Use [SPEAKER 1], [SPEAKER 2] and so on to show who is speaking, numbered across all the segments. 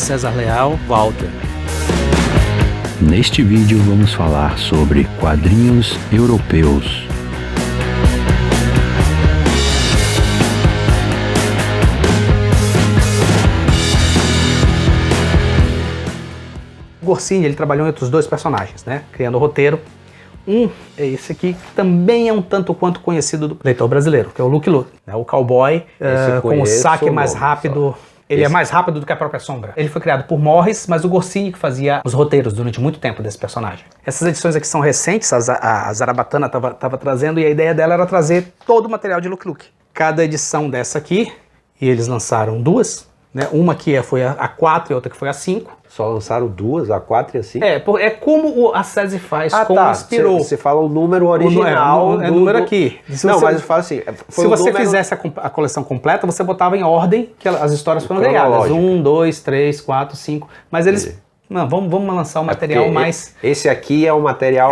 [SPEAKER 1] César Leal, Walter.
[SPEAKER 2] Neste vídeo vamos falar sobre quadrinhos europeus.
[SPEAKER 1] O Goscinny, ele trabalhou em outros dois personagens, né? Criando o roteiro. Um é esse aqui, que também é um tanto quanto conhecido do leitor brasileiro, que é o Lucky Luke, né? O cowboy com o saque mais rápido. Ele é mais rápido do que a própria Sombra. Ele foi criado por Morris, mas o Goscinny que fazia os roteiros durante muito tempo desse personagem. Essas edições aqui são recentes, a Zarabatana estava trazendo, e a ideia dela era trazer todo o material de Lucky Luke. Cada edição dessa aqui, e eles lançaram duas, né? Uma que foi a 4 e outra que foi a 5.
[SPEAKER 3] Só lançaram duas, a 4 e a 5?
[SPEAKER 1] É como a SESI faz com o Inspirou.
[SPEAKER 3] Você fala o número original.
[SPEAKER 1] O número aqui.
[SPEAKER 3] Mas eu falo assim...
[SPEAKER 1] Se você fizesse a coleção completa, você botava em ordem que as histórias foram ganhadas. 1, 2, 3, 4, 5. Mas eles... Não, vamos lançar o material mais...
[SPEAKER 3] Esse aqui é o material...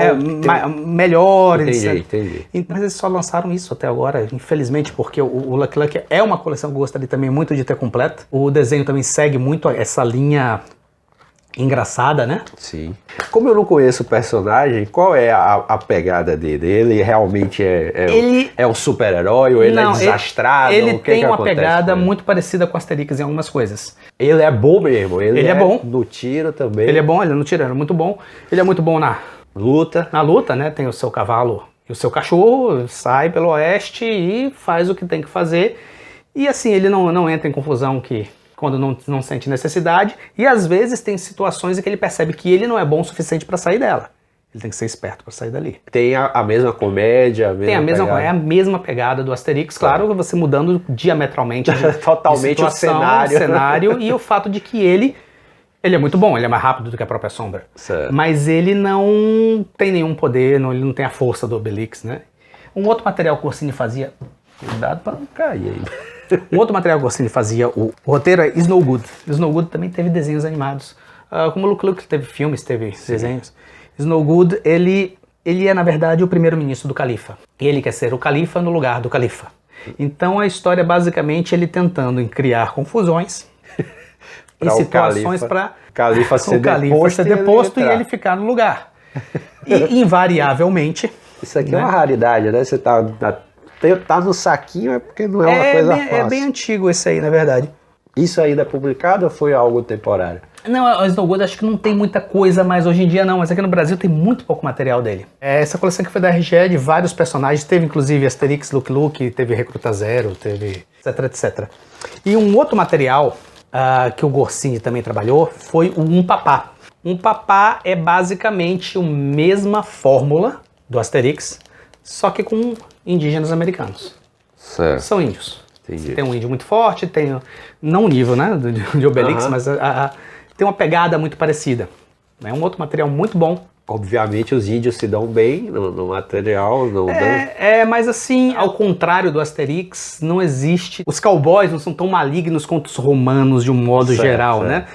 [SPEAKER 1] melhor.
[SPEAKER 3] Entendi.
[SPEAKER 1] Mas eles só lançaram isso até agora, infelizmente, porque o Lucky Luke é uma coleção que eu gostaria também muito de ter completa. O desenho também segue muito essa linha... engraçada, né?
[SPEAKER 3] Sim. Como eu não conheço o personagem, qual é a pegada dele? Ele realmente é um super-herói ou ele é desastrado?
[SPEAKER 1] Ele tem uma pegada muito parecida com Asterix em algumas coisas.
[SPEAKER 3] Ele é bom mesmo. Ele é
[SPEAKER 1] bom.
[SPEAKER 3] No tiro também.
[SPEAKER 1] Ele é bom, ele no tiro é muito bom. Ele é muito bom na
[SPEAKER 3] luta.
[SPEAKER 1] Na luta, né? Tem o seu cavalo e o seu cachorro, sai pelo oeste e faz o que tem que fazer. E assim, ele não entra em confusão quando não sente necessidade, e às vezes tem situações em que ele percebe que ele não é bom o suficiente para sair dela. Ele tem que ser esperto para sair dali.
[SPEAKER 3] Tem a mesma comédia,
[SPEAKER 1] tem a mesma pegada do Asterix, claro, você mudando diametralmente
[SPEAKER 3] totalmente
[SPEAKER 1] de situação, o cenário e o fato de que ele é muito bom, ele é mais rápido do que a própria Sombra.
[SPEAKER 3] Certo.
[SPEAKER 1] Mas ele não tem nenhum poder, ele não tem a força do Obelix, né? Um outro material que o Goscinny fazia, cuidado para não cair aí. Um outro material que o Goscinny fazia, o roteiro é Snow Good. Snow Good também teve desenhos animados. Como o Lucky Luke teve filmes, teve desenhos. Snow Good, ele é na verdade o primeiro-ministro do Califa. Ele quer ser o Califa no lugar do Califa. Então a história é basicamente ele tentando criar confusões em situações para
[SPEAKER 3] o Califa ser
[SPEAKER 1] deposto e ele ficar no lugar. E invariavelmente...
[SPEAKER 3] Isso aqui é uma raridade, né? Você tá no saquinho é porque não é uma coisa fácil.
[SPEAKER 1] É bem antigo esse aí, na verdade.
[SPEAKER 3] Isso ainda é publicado ou foi algo temporário?
[SPEAKER 1] Não, o Snow Good acho que não tem muita coisa mais hoje em dia não, mas aqui no Brasil tem muito pouco material dele. Essa coleção que foi da RGE de vários personagens, teve inclusive Asterix, Lucky Luke, teve Recruta Zero, teve etc. E um outro material que o Goscinny também trabalhou foi o Um Papá. Um Papá é basicamente a mesma fórmula do Asterix, só que com indígenas americanos.
[SPEAKER 3] Certo.
[SPEAKER 1] São índios.
[SPEAKER 3] Entendi.
[SPEAKER 1] Tem um índio muito forte, tem não o nível, né, de Obelix, mas tem uma pegada muito parecida. É um outro material muito bom.
[SPEAKER 3] Obviamente os índios se dão bem no material.
[SPEAKER 1] Mas assim, ao contrário do Asterix, não existe... Os cowboys não são tão malignos quanto os romanos de um modo geral, né?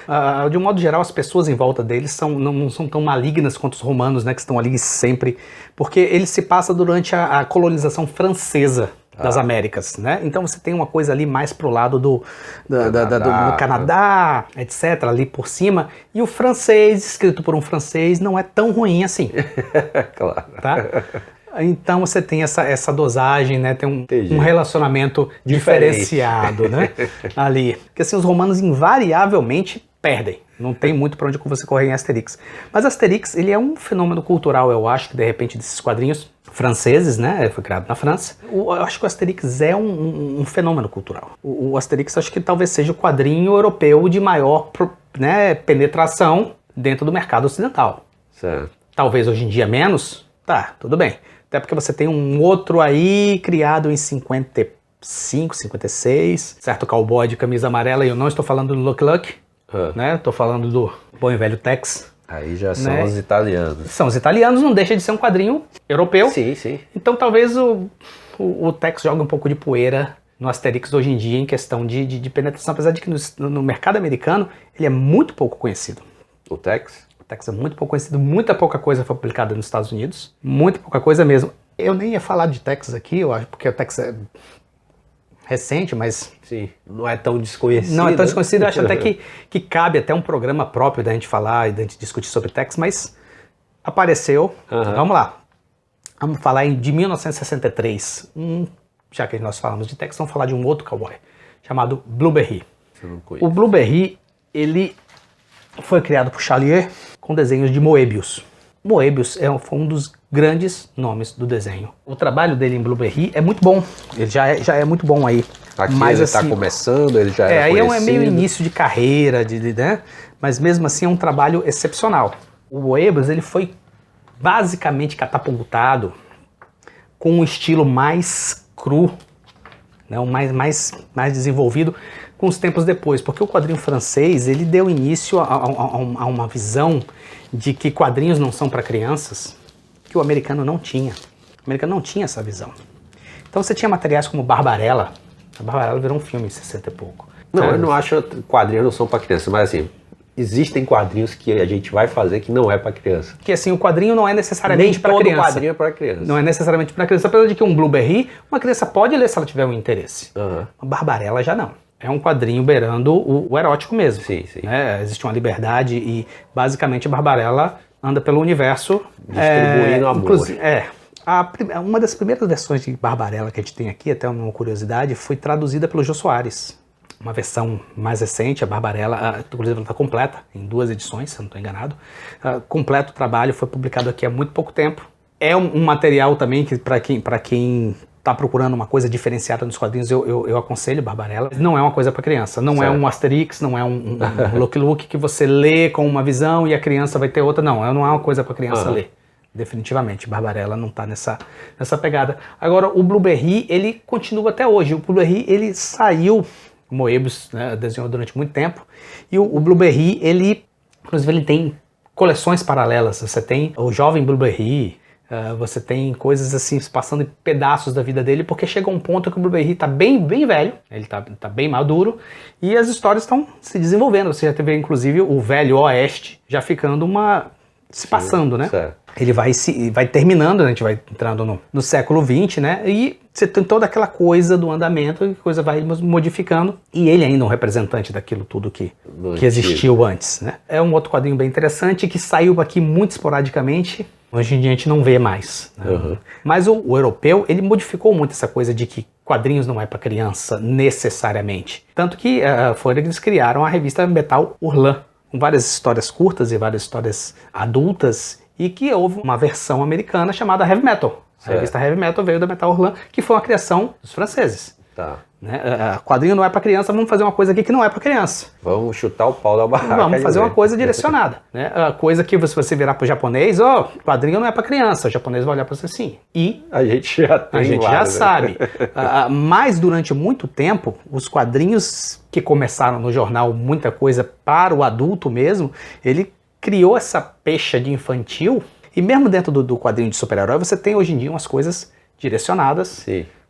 [SPEAKER 1] De um modo geral, as pessoas em volta deles não são tão malignas quanto os romanos, né? Que estão ali sempre. Porque ele se passa durante a colonização francesa das Américas, né? Então você tem uma coisa ali mais pro lado do Canadá, etc, ali por cima, e o francês, escrito por um francês, não é tão ruim assim.
[SPEAKER 3] Claro.
[SPEAKER 1] Tá? Então você tem essa dosagem, né? Tem um relacionamento diferenciado, né? Ali. Porque assim, os romanos invariavelmente perdem. Não tem muito para onde você correr em Asterix. Mas Asterix, ele é um fenômeno cultural, eu acho, que de repente desses quadrinhos franceses, né? Foi criado na França. Eu acho que o Asterix é um fenômeno cultural. O Asterix, acho que talvez seja o quadrinho europeu de maior, né, penetração dentro do mercado ocidental.
[SPEAKER 3] Certo.
[SPEAKER 1] Talvez hoje em dia menos, tá, tudo bem. Até porque você tem um outro aí criado em 55, 56, certo cowboy de camisa amarela, e eu não estou falando do Lucky Luke, né? Estou falando do bom e velho Tex.
[SPEAKER 3] Aí já são os italianos.
[SPEAKER 1] São os italianos, não deixa de ser um quadrinho europeu.
[SPEAKER 3] Sim, sim.
[SPEAKER 1] Então talvez o Tex jogue um pouco de poeira no Asterix hoje em dia em questão de penetração, apesar de que no mercado americano ele é muito pouco conhecido.
[SPEAKER 3] O Tex?
[SPEAKER 1] O Tex é muito pouco conhecido, muita pouca coisa foi publicada nos Estados Unidos, muito pouca coisa mesmo. Eu nem ia falar de Tex aqui, eu acho, porque o Tex é recente, mas...
[SPEAKER 3] Sim, não é tão desconhecido.
[SPEAKER 1] Não é tão desconhecido, eu acho até que cabe até um programa próprio da gente falar e da gente discutir sobre Tex, mas apareceu. Vamos lá. Vamos falar de 1963. Já que nós falamos de Tex, vamos falar de um outro cowboy, chamado Blueberry. O Blueberry, ele foi criado por Charlier com desenhos de Moebius. Moebius foi um dos grandes nomes do desenho. O trabalho dele em Blueberry é muito bom. Ele já é muito bom aí.
[SPEAKER 3] Aqui
[SPEAKER 1] mas
[SPEAKER 3] ele está começando, ele já era
[SPEAKER 1] aí
[SPEAKER 3] conhecido.
[SPEAKER 1] É meio início de carreira, né? Mas mesmo assim é um trabalho excepcional. O Moebius, ele foi basicamente catapultado com um estilo mais cru, né? mais desenvolvido com os tempos depois, porque o quadrinho francês, ele deu início a uma visão de que quadrinhos não são para crianças, que o americano não tinha. O americano não tinha essa visão. Então você tinha materiais como Barbarella. A Barbarella virou um filme em 60 e pouco.
[SPEAKER 3] Não, eu não acho que quadrinhos não são para crianças, mas assim, existem quadrinhos que a gente vai fazer que não é para criança.
[SPEAKER 1] Que assim, o quadrinho não é necessariamente para criança.
[SPEAKER 3] Todo quadrinho é para criança.
[SPEAKER 1] Não é necessariamente para criança, apesar de que um Blueberry, uma criança pode ler se ela tiver um interesse.
[SPEAKER 3] Uma
[SPEAKER 1] Barbarella já não. É um quadrinho beirando o erótico mesmo.
[SPEAKER 3] Sim, sim.
[SPEAKER 1] Né? Existe uma liberdade e basicamente a Barbarella anda pelo universo
[SPEAKER 3] distribuindo amor.
[SPEAKER 1] Uma das primeiras versões de Barbarella que a gente tem aqui, até uma curiosidade, foi traduzida pelo Jô Soares. Uma versão mais recente, a Barbarella, inclusive ela está completa, em 2 edições, se eu não estou enganado. Completo o trabalho, foi publicado aqui há muito pouco tempo. É um material também que para quem está procurando uma coisa diferenciada nos quadrinhos, eu aconselho Barbarella. Não é uma coisa para criança, não certo. É um Asterix, não é um Lucky Luke que você lê com uma visão e a criança vai ter outra. Não é uma coisa para criança ler. Definitivamente, Barbarella não está nessa pegada. Agora, o Blueberry, ele continua até hoje. O Blueberry, ele saiu, o Moebius, né, desenhou durante muito tempo, e o Blueberry, inclusive, ele tem coleções paralelas. Você tem o jovem Blueberry, você tem coisas assim, passando em pedaços da vida dele, porque chega um ponto que o Blueberry está bem velho, ele está bem maduro, e as histórias estão se desenvolvendo. Você já teve, inclusive, o Velho Oeste já ficando se passando, né? Certo. Ele vai terminando, a gente vai entrando no século XX, né? E você tem toda aquela coisa do andamento, a coisa vai modificando, e ele ainda é um representante daquilo tudo que existiu antes, né? É um outro quadrinho bem interessante que saiu aqui muito esporadicamente. Hoje em dia a gente não vê mais. Né? Mas o europeu, ele modificou muito essa coisa de que quadrinhos não é para criança necessariamente. Tanto que foi eles criaram a revista Metal Hurlant, com várias histórias curtas e várias histórias adultas, e que houve uma versão americana chamada Heavy Metal. A revista Heavy Metal veio da Metal Hurlant, que foi uma criação dos franceses.
[SPEAKER 3] Tá.
[SPEAKER 1] Né? Quadrinho não é para criança, vamos fazer uma coisa aqui que não é para criança.
[SPEAKER 3] Vamos chutar o pau da barraca.
[SPEAKER 1] Vamos fazer uma coisa direcionada. Né? A coisa que se você virar para o japonês, quadrinho não é para criança, o japonês vai olhar para você assim. E
[SPEAKER 3] a gente já
[SPEAKER 1] sabe. Mas durante muito tempo, os quadrinhos que começaram no jornal, muita coisa para o adulto mesmo, ele criou essa pecha de infantil, e mesmo dentro do quadrinho de super-herói, você tem hoje em dia umas coisas direcionadas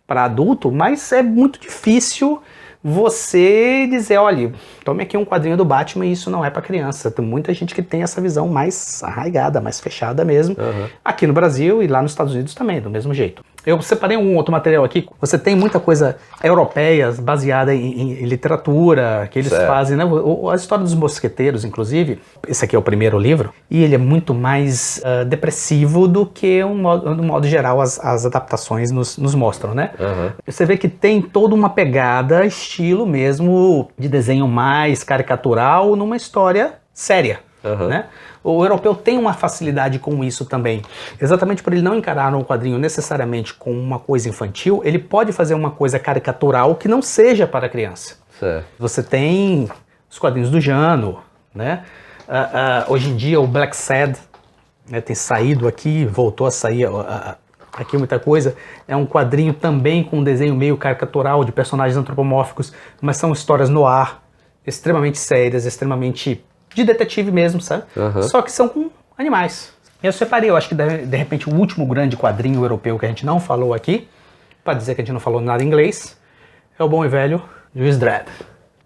[SPEAKER 1] para adulto, mas é muito difícil você dizer, olha, tome aqui um quadrinho do Batman e isso não é para criança. Tem muita gente que tem essa visão mais arraigada, mais fechada mesmo, aqui no Brasil e lá nos Estados Unidos também, do mesmo jeito. Eu separei um outro material aqui. Você tem muita coisa europeia baseada em literatura, que eles fazem, né? A história dos mosqueteiros, inclusive. Esse aqui é o primeiro livro. E ele é muito mais depressivo do que, no modo geral, as adaptações nos mostram, né? Você vê que tem toda uma pegada, estilo mesmo, de desenho mais caricatural numa história séria. Né? O europeu tem uma facilidade com isso também, exatamente por ele não encarar um quadrinho necessariamente com uma coisa infantil, ele pode fazer uma coisa caricatural que não seja para criança. Você tem os quadrinhos do Jano, né? Hoje em dia o Black Sad, né, tem saído aqui, voltou a sair aqui muita coisa, é um quadrinho também com um desenho meio caricatural de personagens antropomórficos, mas são histórias no ar, extremamente sérias, extremamente de detetive mesmo, sabe? Só que são com animais. Eu separei, eu acho que de repente o último grande quadrinho europeu que a gente não falou aqui, para dizer que a gente não falou nada em inglês, é o bom e velho Juiz Dredd.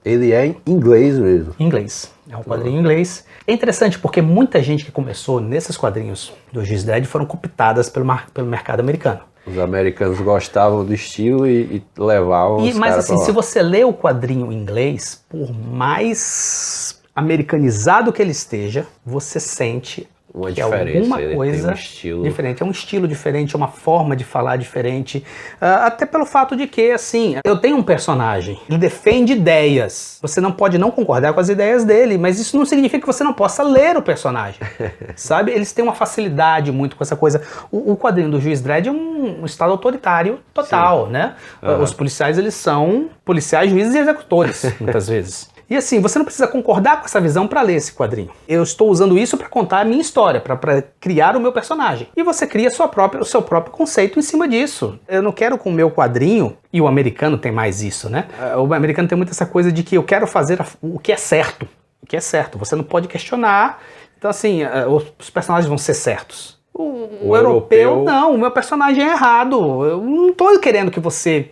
[SPEAKER 3] Ele é em inglês mesmo?
[SPEAKER 1] Em inglês. É um quadrinho em inglês. É interessante porque muita gente que começou nesses quadrinhos do Juiz Dredd foram cooptadas pelo mercado americano.
[SPEAKER 3] Os americanos gostavam do estilo e levavam os
[SPEAKER 1] Mas
[SPEAKER 3] caras
[SPEAKER 1] assim, se você lê o quadrinho em inglês, por mais americanizado que ele esteja, você sente
[SPEAKER 3] uma
[SPEAKER 1] que é
[SPEAKER 3] diferença,
[SPEAKER 1] alguma
[SPEAKER 3] ele
[SPEAKER 1] coisa
[SPEAKER 3] tem um estilo
[SPEAKER 1] diferente, é um estilo diferente, é uma forma de falar diferente, até pelo fato de que, assim, eu tenho um personagem, ele defende ideias, você não pode não concordar com as ideias dele, mas isso não significa que você não possa ler o personagem, sabe? Eles têm uma facilidade muito com essa coisa. O quadrinho do Juiz Dredd é um estado autoritário total, né? Os policiais, eles são policiais, juízes e executores, muitas vezes. E assim, você não precisa concordar com essa visão para ler esse quadrinho. Eu estou usando isso para contar a minha história, para criar o meu personagem. E você cria o seu próprio conceito em cima disso. Eu não quero com o meu quadrinho, e o americano tem mais isso, né? O americano tem muito essa coisa de que eu quero fazer o que é certo. O que é certo, você não pode questionar. Então assim, os personagens vão ser certos. O europeu, não, o meu personagem é errado. Eu não tô querendo que você...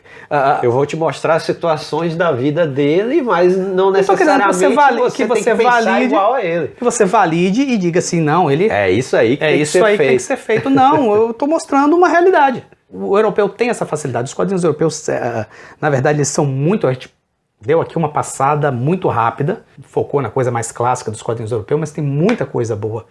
[SPEAKER 3] eu vou te mostrar situações da vida dele, mas não necessariamente
[SPEAKER 1] que você
[SPEAKER 3] valide igual a ele.
[SPEAKER 1] Que você valide e diga assim, não, ele...
[SPEAKER 3] É isso aí que
[SPEAKER 1] tem que ser feito. Não, eu tô mostrando uma realidade. O europeu tem essa facilidade. Os quadrinhos europeus, na verdade, eles são muito... A gente deu aqui uma passada muito rápida, focou na coisa mais clássica dos quadrinhos europeus, mas tem muita coisa boa.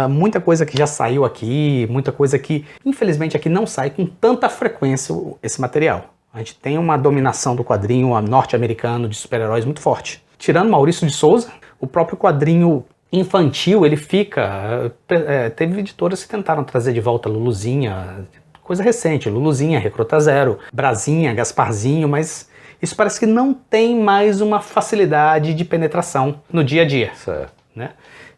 [SPEAKER 1] Muita coisa que já saiu aqui, muita coisa que, infelizmente, aqui não sai com tanta frequência esse material. A gente tem uma dominação do quadrinho norte-americano de super-heróis muito forte. Tirando Maurício de Souza, o próprio quadrinho infantil, ele fica... teve editoras que tentaram trazer de volta Luluzinha, coisa recente, Luluzinha, Recruta Zero, Brasinha, Gasparzinho, mas... isso parece que não tem mais uma facilidade de penetração no dia a dia.
[SPEAKER 3] Certo.
[SPEAKER 1] Né?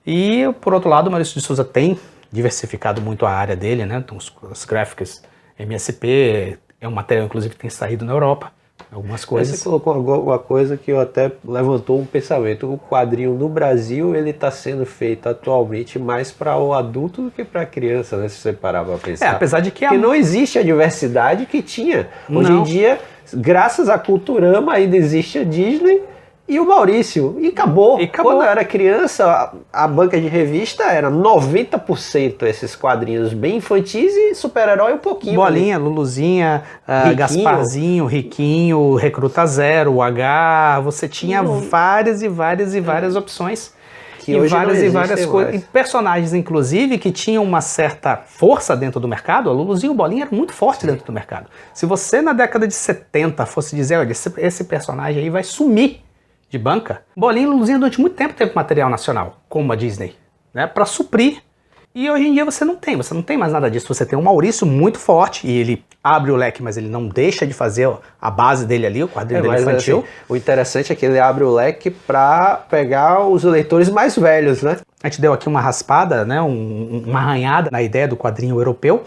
[SPEAKER 1] E, por outro lado, o Maurício de Souza tem diversificado muito a área dele, né? Então, os gráficos MSP, é um material, inclusive, que tem saído na Europa, algumas coisas.
[SPEAKER 3] Você colocou uma coisa que eu até levantou um pensamento. O quadrinho no Brasil, ele está sendo feito atualmente mais para o adulto do que para a criança, né? Se você parar para pensar.
[SPEAKER 1] Apesar de que...
[SPEAKER 3] Porque não existe a diversidade que tinha. Hoje em dia... graças à Culturama ainda existe a Disney e o Maurício. E acabou. Quando eu era criança, a banca de revista era 90% esses quadrinhos bem infantis e super-herói um pouquinho.
[SPEAKER 1] Bolinha, ali. Luluzinha, Gasparzinho, Riquinho, Recruta Zero, o H. Você tinha várias e várias opções. E várias coisas. E personagens, inclusive, que tinham uma certa força dentro do mercado. A Luluzinha e o Bolinha eram muito fortes dentro do mercado. Se você, na década de 70, fosse dizer, olha, esse personagem aí vai sumir de banca, Bolinha e Luluzinha durante muito tempo teve material nacional, como a Disney, né, para suprir. E hoje em dia você não tem mais nada disso. Você tem um Maurício muito forte, e ele abre o leque, mas ele não deixa de fazer a base dele ali, o quadrinho dele infantil.
[SPEAKER 3] Assim, o interessante é que ele abre o leque para pegar os leitores mais velhos, né?
[SPEAKER 1] A gente deu aqui uma raspada, né, uma arranhada na ideia do quadrinho europeu.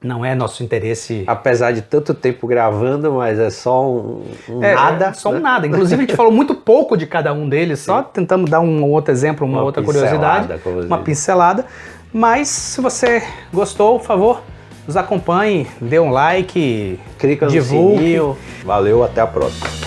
[SPEAKER 1] Não é nosso interesse...
[SPEAKER 3] Apesar de tanto tempo gravando, mas é só nada.
[SPEAKER 1] É só um nada. Inclusive, a gente falou muito pouco de cada um deles, só tentamos dar um outro exemplo, uma outra curiosidade, uma pincelada. Mas, se você gostou, por favor, nos acompanhe, dê um like,
[SPEAKER 3] clica no sininho. Valeu, até a próxima.